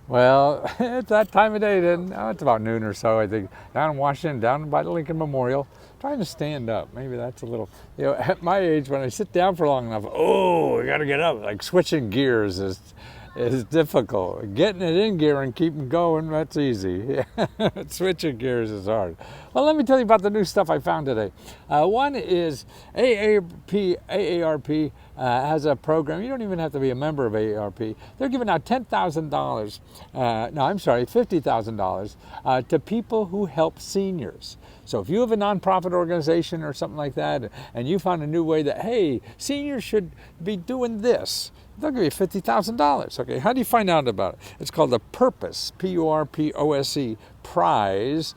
Well, it's that time of day then. Oh, it's about noon or so, I think. Down in Washington, down by the Lincoln Memorial, trying to stand up. Maybe that's a little, at my age, when I sit down for long enough, I got to get up. Like switching gears is difficult. Getting it in gear and keeping going, that's easy. Switching gears is hard. Well, let me tell you about the new stuff I found today. One is AARP has a program. You don't even have to be a member of AARP. They're giving out $10,000, $50,000 to people who help seniors. So if you have a nonprofit organization or something like that, and you found a new way that, hey, seniors should be doing this, they'll give you $50,000. Okay, how do you find out about it? It's called the Purpose, P-U-R-P-O-S-E, prize.org,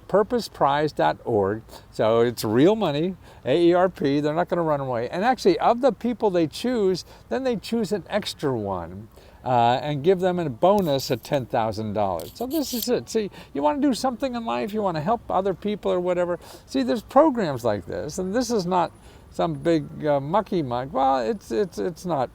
purposeprize.org. So it's real money, AERP, they're not going to run away. And actually, of the people they choose, then they choose an extra one. And give them a bonus of $10,000. So this is it. See, you want to do something in life, you want to help other people or whatever. See, there's programs like this, and this is not some big mucky muck. Well, it's not.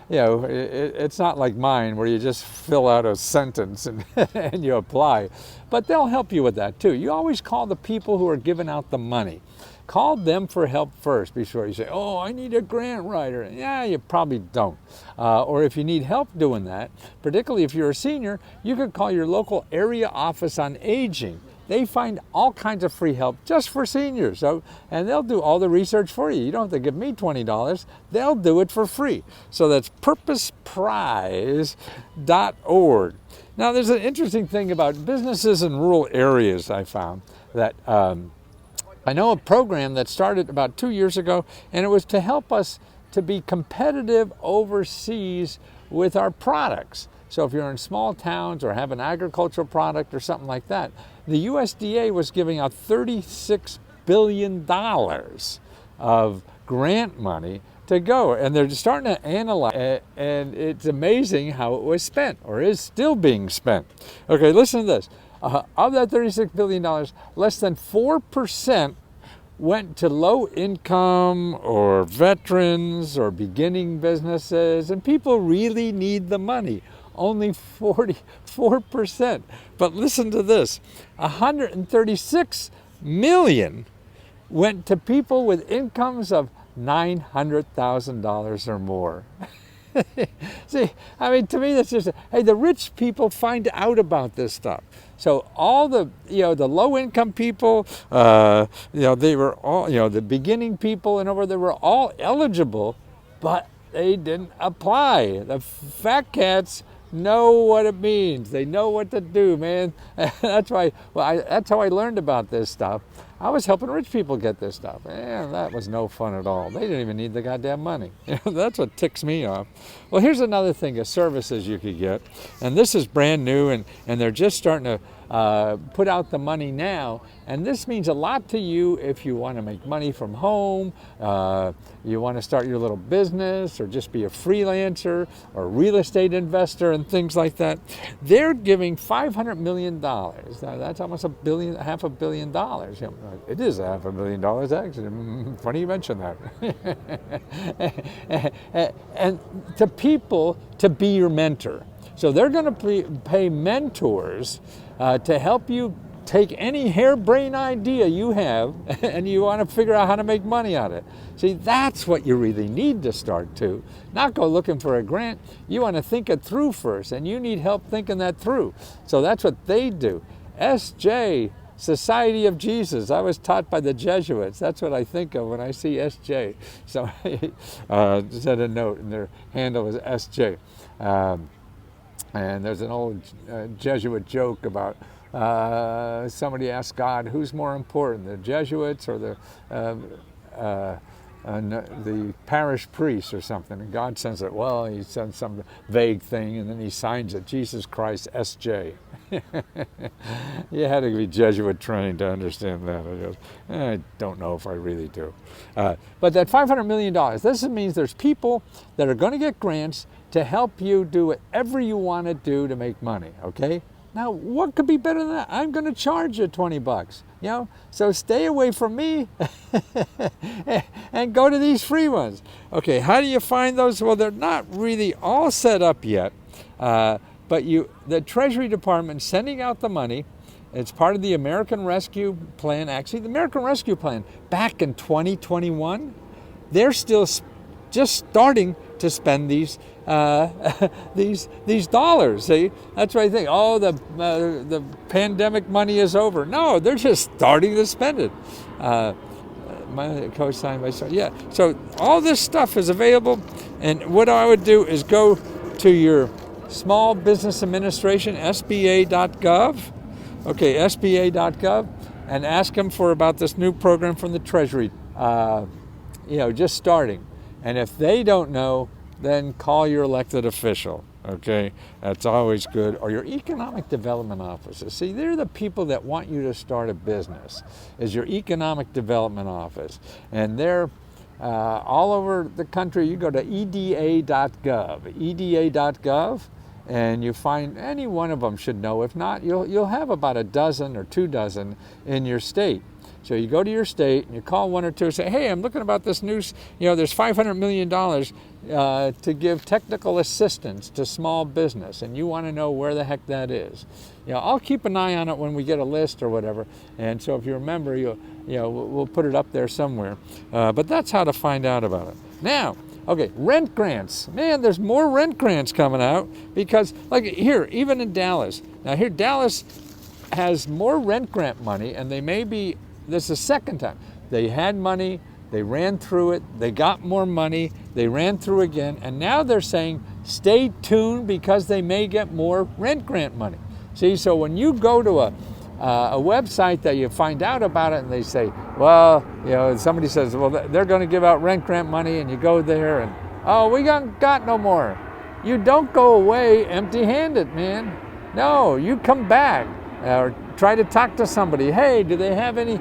It's not like mine where you just fill out a sentence and, and you apply. But they'll help you with that too. You always call the people who are giving out the money. Call them for help first before you say, I need a grant writer. Yeah, you probably don't. Or if you need help doing that, particularly if you're a senior, you could call your local area office on aging. They find all kinds of free help just for seniors. And they'll do all the research for you. You don't have to give me $20. They'll do it for free. So that's purposeprize.org. Now, there's an interesting thing about businesses in rural areas, I found, that I know a program that started about 2 years ago, and it was to help us to be competitive overseas with our products. So if you're in small towns or have an agricultural product or something like that, the USDA was giving out $36 billion of grant money to go. And they're just starting to analyze it, and it's amazing how it was spent or is still being spent. Okay, listen to this. Of that $36 billion, less than 4% went to low income or veterans or beginning businesses, and people really need the money. Only 44%. But listen to this, 136 million went to people with incomes of $900,000 or more. See, I mean, to me, that's just, hey, the rich people find out about this stuff. So all the low-income people, they were all, the beginning people and over, they were all eligible, but they didn't apply. The fat cats know what it means. They know what to do, man. That's why. That's how I learned about this stuff. I was helping rich people get this stuff. That was no fun at all. They didn't even need the goddamn money. That's what ticks me off. Well, here's another thing of services you could get. And this is brand new, and they're just starting to put out the money now. And this means a lot to you if you want to make money from home, you want to start your little business, or just be a freelancer or real estate investor and things like that. They're giving $500 million. Now, that's almost half a billion dollars. It is $500 million, actually. Funny you mention that. And to people to be your mentor. So they're going to pay mentors to help you take any harebrained idea you have and you want to figure out how to make money on it. See, that's what you really need to start to. Not go looking for a grant. You want to think it through first, and you need help thinking that through. So that's what they do. SJ, Society of Jesus. I was taught by the Jesuits. That's what I think of when I see SJ. So just had a note, and their handle is SJ. And there's an old Jesuit joke about somebody asked God, who's more important, the Jesuits or the parish priest or something? And God sends it, he sends some vague thing, and then he signs it, Jesus Christ, SJ. You had to be Jesuit trained to understand that. I don't know if I really do. But that $500 million, this means there's people that are going to get grants to help you do whatever you want to do to make money, okay? Now, what could be better than that? I'm going to charge you $20, So stay away from me and go to these free ones. Okay, how do you find those? Well, they're not really all set up yet. But the Treasury Department sending out the money. It's part of the American Rescue Plan. Actually, the American Rescue Plan back in 2021, they're still just starting to spend these these dollars. See, that's what I think. Oh, the pandemic money is over. No, they're just starting to spend it. My co-signed by yeah. So all this stuff is available, and what I would do is go to your Small Business Administration, SBA.gov. Okay, SBA.gov, and ask them about this new program from the Treasury. Just starting. And if they don't know, then call your elected official. Okay, that's always good. Or your economic development offices. See, they're the people that want you to start a business. Is your economic development office, and they're all over the country. You go to EDA.gov, EDA.gov. And you find any one of them should know. If not, you'll have about a dozen or 2 dozen in your state. So you go to your state and you call 1 or 2 and say, hey, I'm looking about this news. There's $500 million to give technical assistance to small business, and you want to know where the heck that is. I'll keep an eye on it when we get a list or whatever. And so if you remember, we'll put it up there somewhere. But that's how to find out about it. Now, okay, rent grants. Man, there's more rent grants coming out because, like here, even in Dallas. Now here, Dallas has more rent grant money, and this is the second time. They had money, they ran through it, they got more money, they ran through again, and now they're saying, stay tuned because they may get more rent grant money. See, so when you go to a website that you find out about it and they say, well, somebody says, well, they're going to give out rent grant money, and you go there and, oh, we got no more. You don't go away empty-handed, man. No, you come back or try to talk to somebody. Hey, do they have any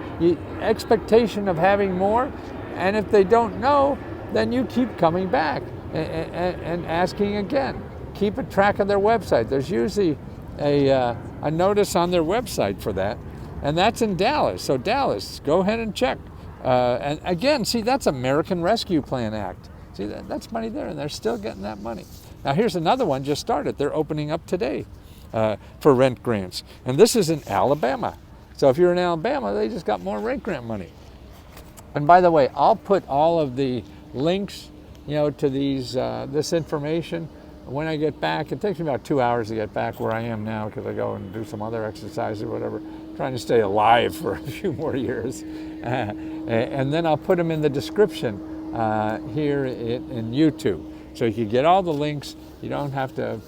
expectation of having more? And if they don't know, then you keep coming back and asking again. Keep a track of their website. There's usually a notice on their website for that, and that's in Dallas. So Dallas, go ahead and check. And again, see, that's American Rescue Plan Act. See, that's money there, and they're still getting that money. Now here's another one just started. They're opening up today for rent grants, and this is in Alabama. So if you're in Alabama, they just got more rent grant money. And by the way, I'll put all of the links, to these this information when I get back. It takes me about 2 hours to get back where I am now because I go and do some other exercise or whatever, trying to stay alive for a few more years. And then I'll put them in the description here in YouTube. So you can get all the links. You don't have to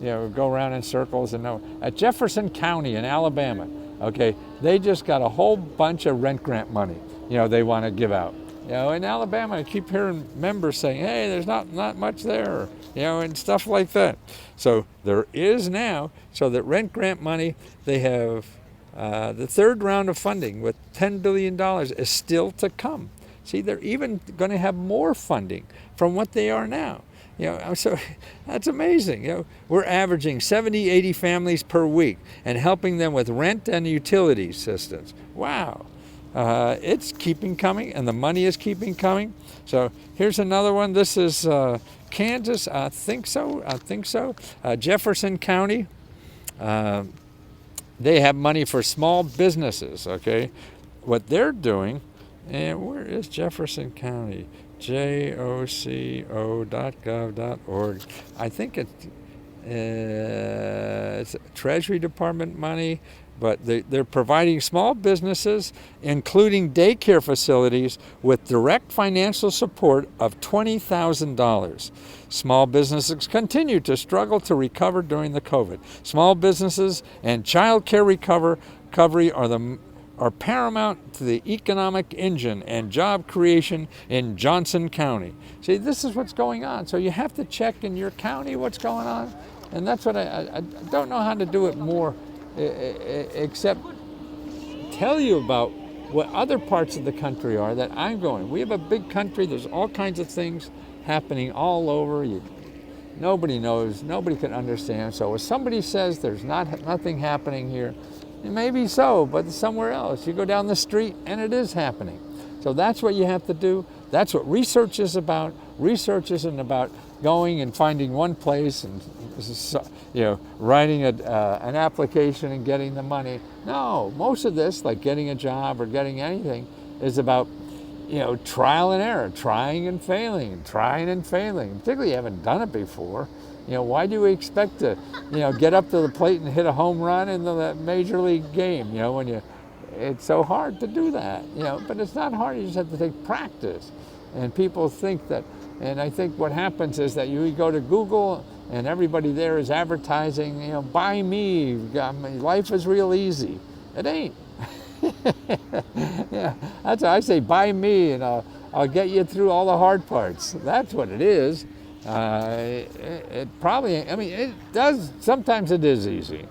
go around in circles and know. At Jefferson County in Alabama, okay, they just got a whole bunch of rent grant money, they want to give out. In Alabama, I keep hearing members saying, hey, there's not much there, and stuff like that. So there is now, so that rent grant money, they have the third round of funding with $10 billion is still to come. See, they're even going to have more funding from what they are now. So that's amazing. We're averaging 70, 80 families per week and helping them with rent and utility assistance. Wow. It's keeping coming, and the money is keeping coming. So here's another one. This is Kansas. I think so. Jefferson County. They have money for small businesses. Okay, what they're doing. And where is Jefferson County? JOCO.gov.org. I think it's Treasury Department money, but they're providing small businesses, including daycare facilities, with direct financial support of $20,000. Small businesses continue to struggle to recover during the COVID. Small businesses and child care recovery are paramount to the economic engine and job creation in Johnson County. See, this is what's going on. So you have to check in your county what's going on. And that's what I don't know how to do it more except tell you about what other parts of the country are that I'm going. We have a big country. There's all kinds of things happening all over. Nobody knows. Nobody can understand. So if somebody says there's nothing happening here, it may be so, but somewhere else. You go down the street and it is happening. So that's what you have to do. That's what research is about. Research isn't about going and finding one place and writing an application and getting the money. No, most of this, like getting a job or getting anything, is about trial and error, trying and failing, particularly you haven't done it before. Why do we expect to, get up to the plate and hit a home run in the major league game? It's so hard to do that, but it's not hard. You just have to take practice. And people think that, and I think what happens is that you go to Google and everybody there is advertising, buy me, life is real easy. It ain't. Yeah, that's why I say buy me, and I'll get you through all the hard parts. That's what it is. It probably, it does, sometimes it is easy,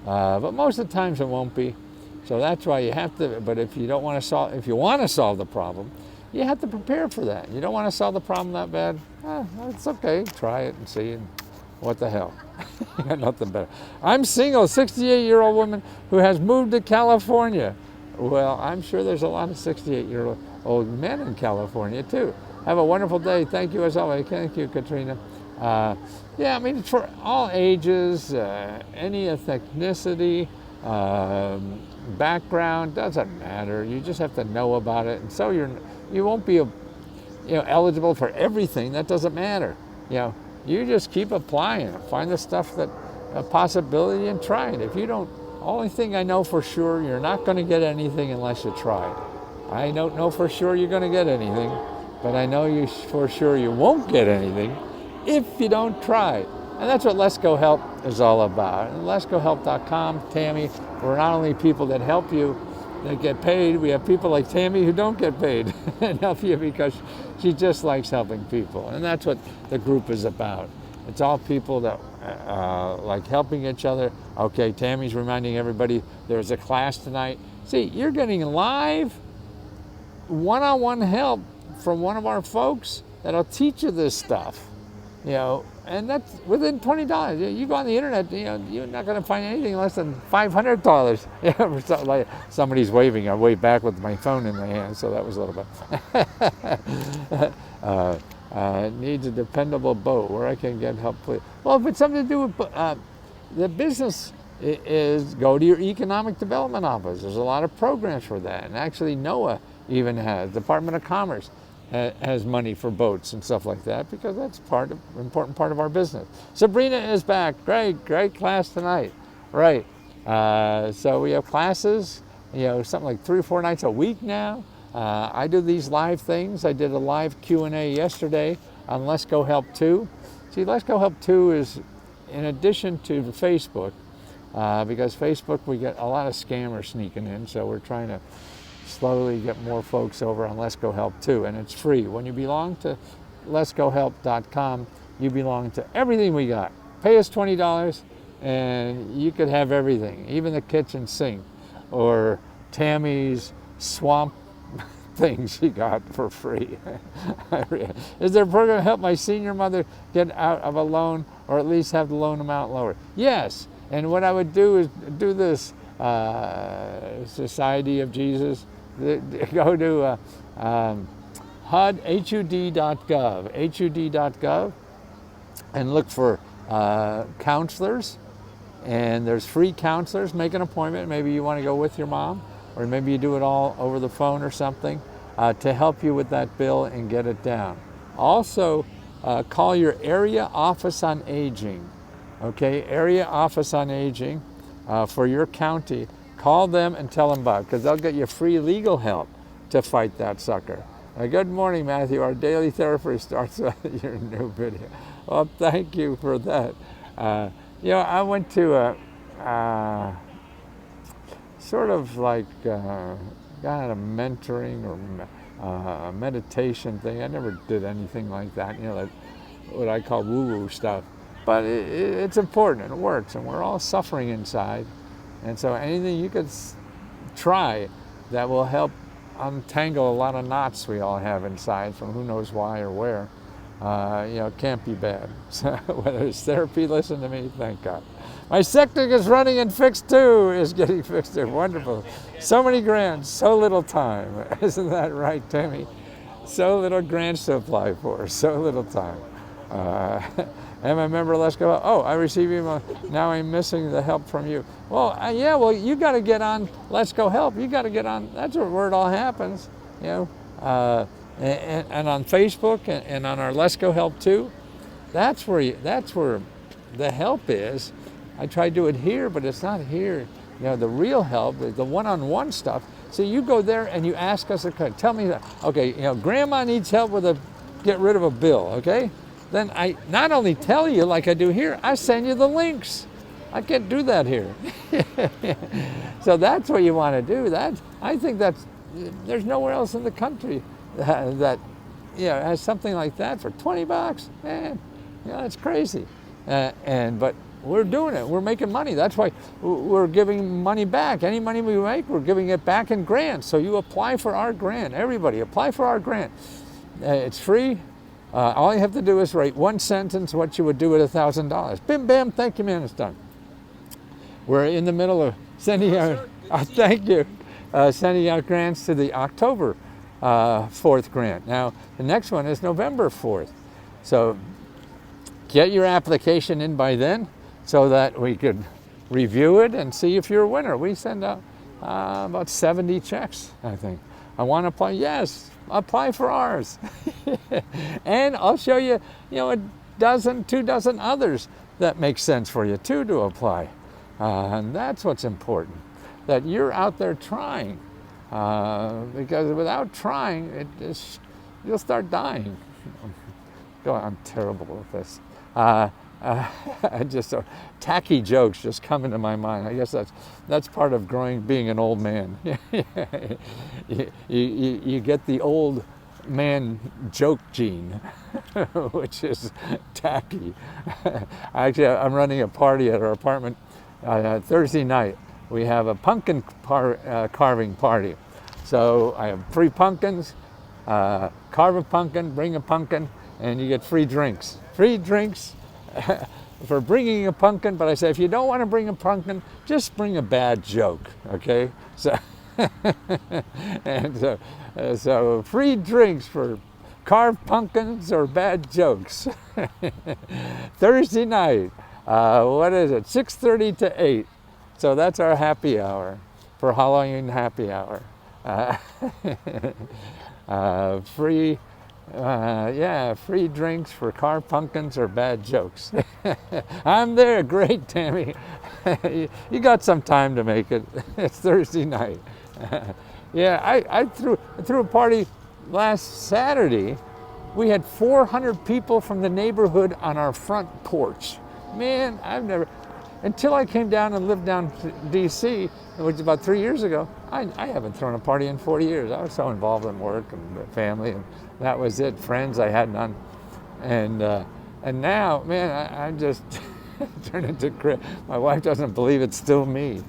but most of the times it won't be. So that's why you have to, but if you don't want to solve, if you want to solve the problem, you have to prepare for that. You don't want to solve the problem that bad, it's okay, try it and see, and what the hell. You got nothing better. I'm single, 68-year-old woman who has moved to California. Well, I'm sure there's a lot of 68-year-old men in California too. Have a wonderful day. Thank you as always. Thank you, Katrina. It's for all ages, any ethnicity, background, doesn't matter. You just have to know about it. And so you won't be eligible for everything. That doesn't matter. You just keep applying. Find the stuff that a possibility and try it. If you don't, only thing I know for sure, you're not going to get anything unless you try. I don't know for sure you're going to get anything, but I know for sure you won't get anything if you don't try. And that's what Let's Go Help is all about. And letsgohelp.com, Tammy, we're not only people that help you, that get paid, we have people like Tammy who don't get paid and help you because she just likes helping people. And that's what the group is about. It's all people that like helping each other. Okay, Tammy's reminding everybody there's a class tonight. See, you're getting live one-on-one help from one of our folks that'll teach you this stuff. And that's within $20. You go on the internet, you're not going to find anything less than $500. Like somebody's waving. I waved back with my phone in my hand, so that was a little bit. Needs a dependable boat where I can get help, please. Well, if it's something to do with the business, is go to your economic development office. There's a lot of programs for that, and actually NOAA even has, Department of Commerce has money for boats and stuff like that, because that's important part of our business. Sabrina is back. Great class tonight. Right. So we have classes, something like 3 or 4 nights a week now. I do these live things. I did a live Q&A yesterday on Let's Go Help 2. See, Let's Go Help 2 is in addition to Facebook, because Facebook, we get a lot of scammers sneaking in, so we're trying to slowly get more folks over on Let's Go Help too, and it's free. When you belong to letsgohelp.com, you belong to everything we got. Pay us $20 and you could have everything, even the kitchen sink or Tammy's swamp things she got for free. Is there a program to help my senior mother get out of a loan, or at least have the loan amount lower? Yes, and what I would do is do this, Society of Jesus. Go to hud.gov, and look for counselors. And there's free counselors. Make an appointment. Maybe you want to go with your mom, or maybe you do it all over the phone or something, to help you with that bill and get it down. Also, call your area office on aging. Okay, area office on aging for your county. Call them and tell them about it, because they'll get you free legal help to fight that sucker. Good morning, Matthew. Our daily therapy starts with your new video. Well, thank you for that. I went to a sort of like kind of mentoring or meditation thing. I never did anything like that, like what I call woo-woo stuff. But it's important and it works, and we're all suffering inside. And so anything you could try that will help untangle a lot of knots we all have inside from who knows why or where, can't be bad. So whether it's therapy, listen to me, thank God. My septic is running and fixed too, is getting fixed too. Wonderful. So many grants, so little time. Isn't that right, Tammy? So little grants to apply for, so little time. Uh, am I a member of Let's Go Help? Oh, I receive email. Now I'm missing the help from you. Well, yeah, well, you got to get on Let's Go Help. You got to get on. That's where it all happens, you know. And on Facebook and on our Let's Go Help too. That's where the help is. I try to do it here, but it's not here. You know, the real help, the one-on-one stuff. So you go there and you ask us, tell me that, okay, you know, Grandma needs help with get rid of a bill, okay? Then I not only tell you like I do here, I send you the links. I can't do that here. So that's what you want to do. I think there's nowhere else in the country that you know, has something like that for $20. Man, you know, that's crazy. But we're doing it. We're making money. That's why we're giving money back. Any money we make, we're giving it back in grants. So you apply for our grant. Everybody, apply for our grant. It's free. All you have to do is write one sentence what you would do with $1,000. Bim, bam, thank you, man, it's done. We're in the middle of sending out, thank you, sending out grants to the October 4th grant. Now, the next one is November 4th. So get your application in by then so that we could review it and see if you're a winner. We send out about 70 checks, I think. I want to apply, yes, apply for ours. And I'll show you, you know, 2 dozen others that make sense for you too to apply. And that's what's important, that you're out there trying. Because without trying, you'll start dying. I'm terrible with this. Just tacky jokes just come into my mind. I guess that's part of being an old man. you get the old man joke gene, which is tacky. Actually, I'm running a party at our apartment Thursday night. We have a pumpkin carving party. So I have free pumpkins, carve a pumpkin, bring a pumpkin, and you get free drinks. Free drinks for bringing a pumpkin, but I say if you don't want to bring a pumpkin, just bring a bad joke, okay? So, and so free drinks for carved pumpkins or bad jokes. Thursday night, what is it, 6:30 to 8. So that's our happy hour, for Halloween happy hour. Free drinks for carved pumpkins or bad jokes. I'm there, great, Tammy. You got some time to make it. It's Thursday night. Yeah, I threw a party last Saturday. We had 400 people from the neighborhood on our front porch. Man, until I came down and lived down to D.C., which is about 3 years ago, I haven't thrown a party in 40 years. I was so involved in work and family, and that was it. Friends, I had none. And now, man, I'm just turned into Chris. My wife doesn't believe it's still me.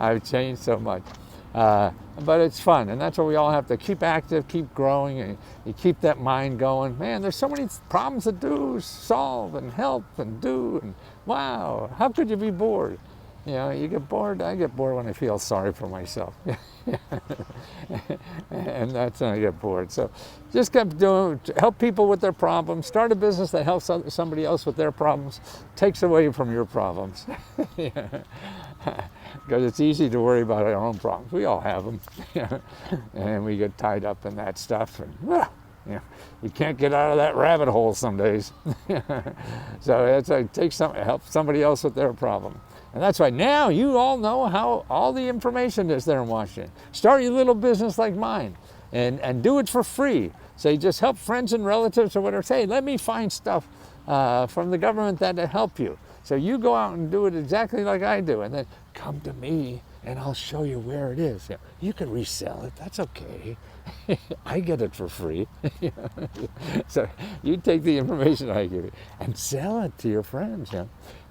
I've changed so much. But it's fun, and that's what we all have to keep active, keep growing, and you keep that mind going. Man, there's so many problems to do, solve, and help, and do, and wow, how could you be bored? You know, you get bored. I get bored when I feel sorry for myself. And that's when I get bored. So just keep doing, help people with their problems. Start a business that helps somebody else with their problems. Takes away from your problems. Because it's easy to worry about our own problems. We all have them. And we get tied up in that stuff. And, you can't get out of that rabbit hole some days. So it's like help somebody else with their problem. And that's why now you all know how all the information is there in Washington. Start your little business like mine and do it for free. So you just help friends and relatives or whatever. Say, let me find stuff from the government that'll help you. So you go out and do it exactly like I do, and then come to me and I'll show you where it is. You can resell it, that's okay. I get it for free. So you take the information I give you and sell it to your friends.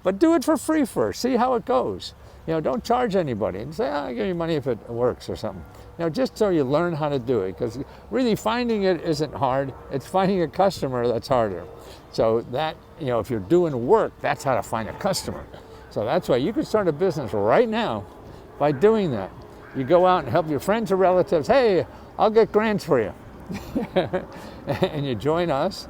But do it for free first, see how it goes. Don't charge anybody and say, I'll give you money if it works or something. Just so you learn how to do it, because really finding it isn't hard, it's finding a customer that's harder. So that, if you're doing work, that's how to find a customer. So that's why you can start a business right now by doing that. You go out and help your friends or relatives. Hey, I'll get grants for you. And you join us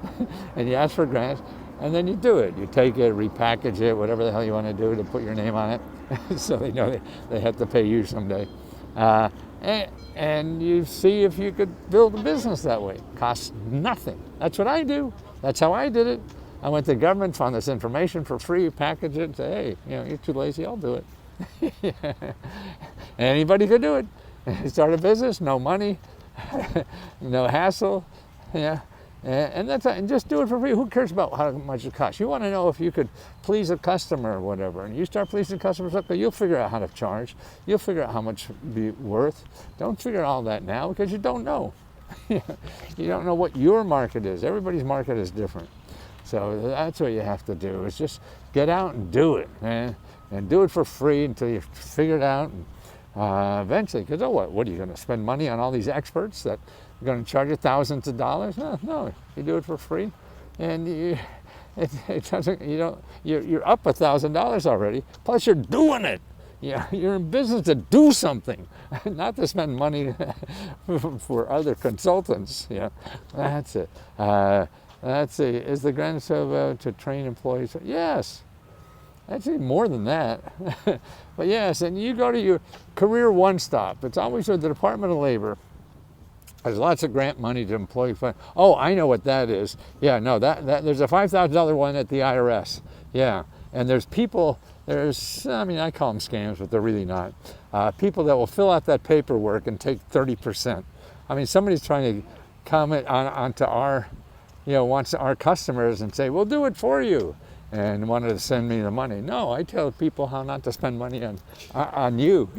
and you ask for grants, and then you do it. You take it, repackage it, whatever the hell you want to do to put your name on it, so they know they have to pay you someday. And you see if you could build a business that way. Costs nothing. That's what I do. That's how I did it. I went to the government, found this information for free, package it, and say, hey, you're too lazy, I'll do it. Anybody could do it. Start a business, no money, no hassle, yeah. And that's and just do it for free. Who cares about how much it costs? You want to know if you could please a customer or whatever, and you start pleasing customers, okay, you'll figure out how to charge. You'll figure out how much it'd be worth. Don't figure all that now because you don't know. You don't know what your market is. Everybody's market is different. So that's what you have to do, is just get out and do it, man. And do it for free until you figure it out. And eventually, because what are you going to spend money on all these experts that are going to charge you thousands of dollars? No, you do it for free. And it doesn't, you're up $1,000 already, plus you're doing it. Yeah, you're in business to do something, not to spend money for other consultants. Yeah, that's it. That's it. Is the grant to train employees? Yes. Actually, more than that. But yes, and you go to your Career One Stop. It's always with the Department of Labor. There's lots of grant money to employee fund. Oh, I know what that is. Yeah, no, that there's a $5,000 one at the IRS. Yeah, and there's people. I call them scams, but they're really not. People that will fill out that paperwork and take 30%. I mean, somebody's trying to comment onto our, wants our customers and say, we'll do it for you, and wanted to send me the money. No, I tell people how not to spend money on you.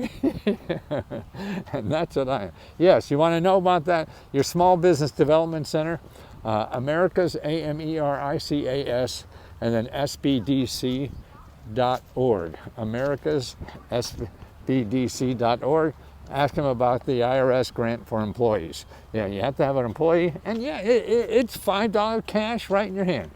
And that's what yes, you want to know about that? Your Small Business Development Center, Americas, AMERICAS, and then SBDC.org. Americas, SBDC.org. Ask them about the IRS grant for employees. Yeah, you have to have an employee, and yeah, it's $5 cash right in your hand.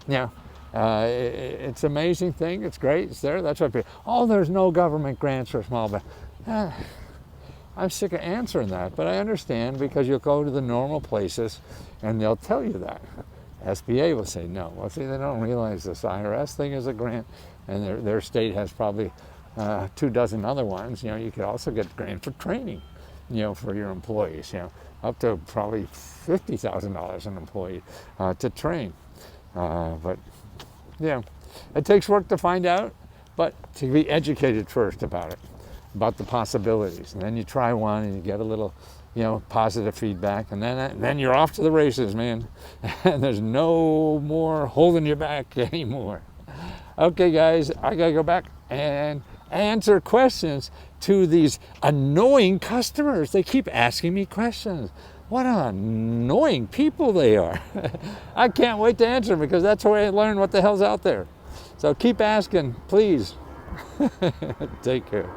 Yeah. It's an amazing thing. It's great. It's there. That's what people, there's no government grants for small business. I'm sick of answering that, but I understand, because you'll go to the normal places and they'll tell you that. SBA will say no. Well, see, they don't realize this IRS thing is a grant, and their state has probably 24 other ones. You could also get a grant for training, for your employees, up to probably $50,000 an employee to train. But yeah, it takes work to find out, but to be educated first about it, about the possibilities. And then you try one and you get a little, positive feedback, and then you're off to the races, man. And there's no more holding you back anymore. Okay, guys, I gotta go back and answer questions to these annoying customers. They keep asking me questions. What annoying people they are. I can't wait to answer them, because that's where I learn what the hell's out there. So keep asking, please. Take care.